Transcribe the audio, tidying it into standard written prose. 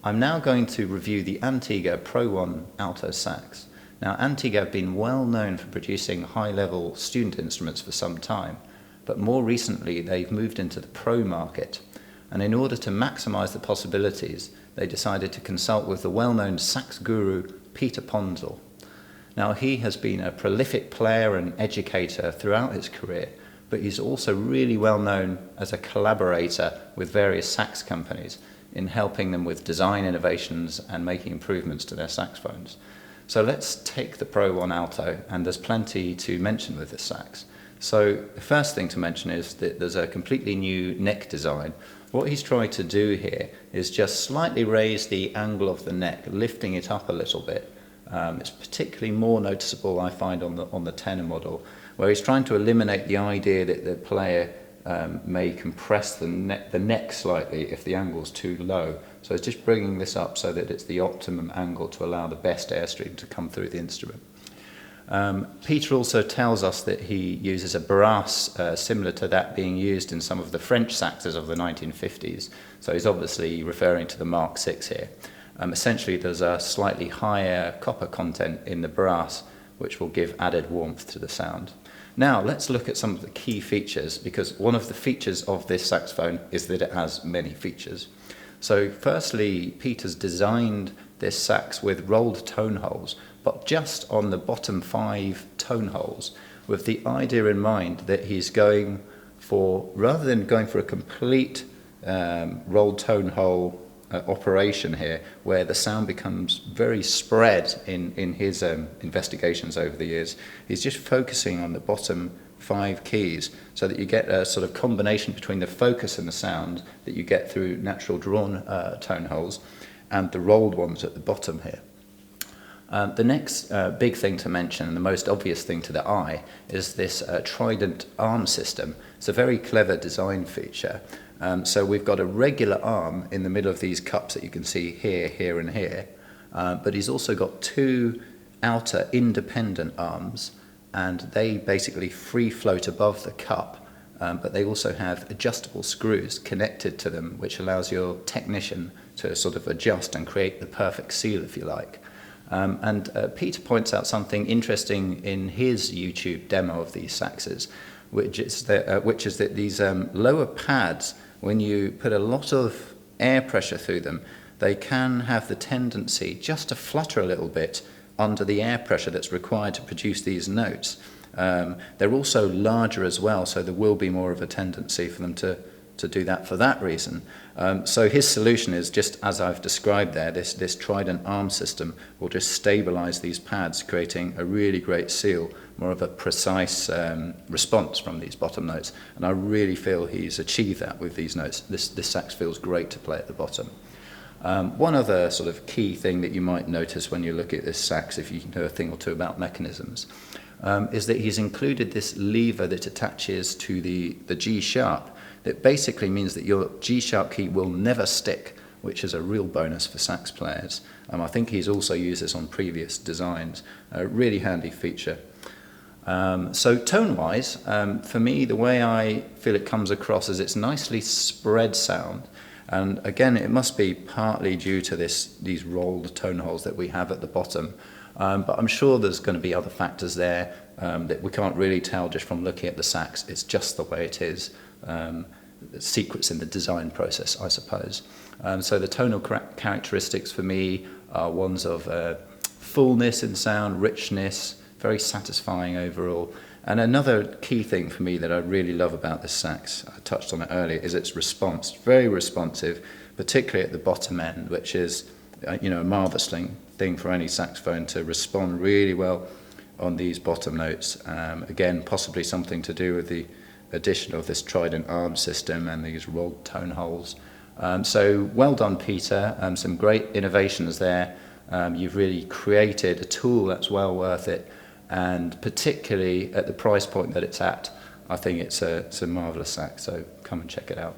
I'm now going to review the Antigua Pro 1 alto sax. Now, Antigua have been well known for producing high-level student instruments for some time, but more recently they've moved into the pro market. And in order to maximize the possibilities, they decided to consult with the well-known sax guru Peter Ponzel. Now, he has been a prolific player and educator throughout his career, but he's also really well known as a collaborator with various sax companies in helping them with design innovations and making improvements to their saxophones. So let's take the Pro 1 alto, and there's plenty to mention with this sax. So the first thing to mention is that there's a completely new neck design. What he's tried to do here is just slightly raise the angle of the neck, lifting it up a little bit. It's particularly more noticeable, I find, on the tenor model, where he's trying to eliminate the idea that the player may compress the neck slightly if the angle's too low. So it's just bringing this up so that it's the optimum angle to allow the best airstream to come through the instrument. Peter also tells us that he uses a brass similar to that being used in some of the French saxes of the 1950s. So he's obviously referring to the Mark VI here. Essentially, there's a slightly higher copper content in the brass, which will give added warmth to the sound. Now, let's look at some of the key features, because one of the features of this saxophone is that it has many features. So firstly, Peter's designed this sax with rolled tone holes, but just on the bottom 5 tone holes, with the idea in mind that he's going for, rather than going for a complete rolled tone hole operation here, where the sound becomes very spread in his investigations over the years, he's just focusing on the bottom 5 keys so that you get a sort of combination between the focus and the sound that you get through natural drawn tone holes and the rolled ones at the bottom here. The next big thing to mention, and the most obvious thing to the eye, is this Trident Arm System. It's a very clever design feature. So we've got a regular arm in the middle of these cups that you can see here, here and here, but he's also got 2 outer independent arms, and they basically free float above the cup, but they also have adjustable screws connected to them, which allows your technician to sort of adjust and create the perfect seal, if you like. Peter points out something interesting in his YouTube demo of these saxes, which is that these lower pads, when you put a lot of air pressure through them, they can have the tendency just to flutter a little bit under the air pressure that's required to produce these notes. They're also larger as well, so there will be more of a tendency for them to do that for that reason. So his solution is just as I've described there. This Trident Arm System will just stabilize these pads, creating a really great seal, more of a precise response from these bottom notes. And I really feel he's achieved that with these notes. This sax feels great to play at the bottom. One other sort of key thing that you might notice when you look at this sax, if you know a thing or two about mechanisms, is that he's included this lever that attaches to the G sharp. That basically means that your G sharp key will never stick, which is a real bonus for sax players. I think he's also used this on previous designs. A really handy feature. So tone-wise, for me, the way I feel it comes across is it's nicely spread sound. And again, it must be partly due to these rolled tone holes that we have at the bottom. But I'm sure there's going to be other factors there that we can't really tell just from looking at the sax. It's just the way it is. Secrets in the design process, I suppose. So the tonal characteristics for me are ones of fullness in sound, richness, very satisfying overall. And another key thing for me that I really love about this sax, I touched on it earlier, is its response. Very responsive, particularly at the bottom end, which is a marvelous thing for any saxophone to respond really well on these bottom notes. Again, possibly something to do with the addition of this Trident Arm System and these rolled tone holes. So well done, Peter. Some great innovations there. You've really created a tool that's well worth it, and particularly at the price point that it's at, I think it's a marvelous sax. So come and check it out.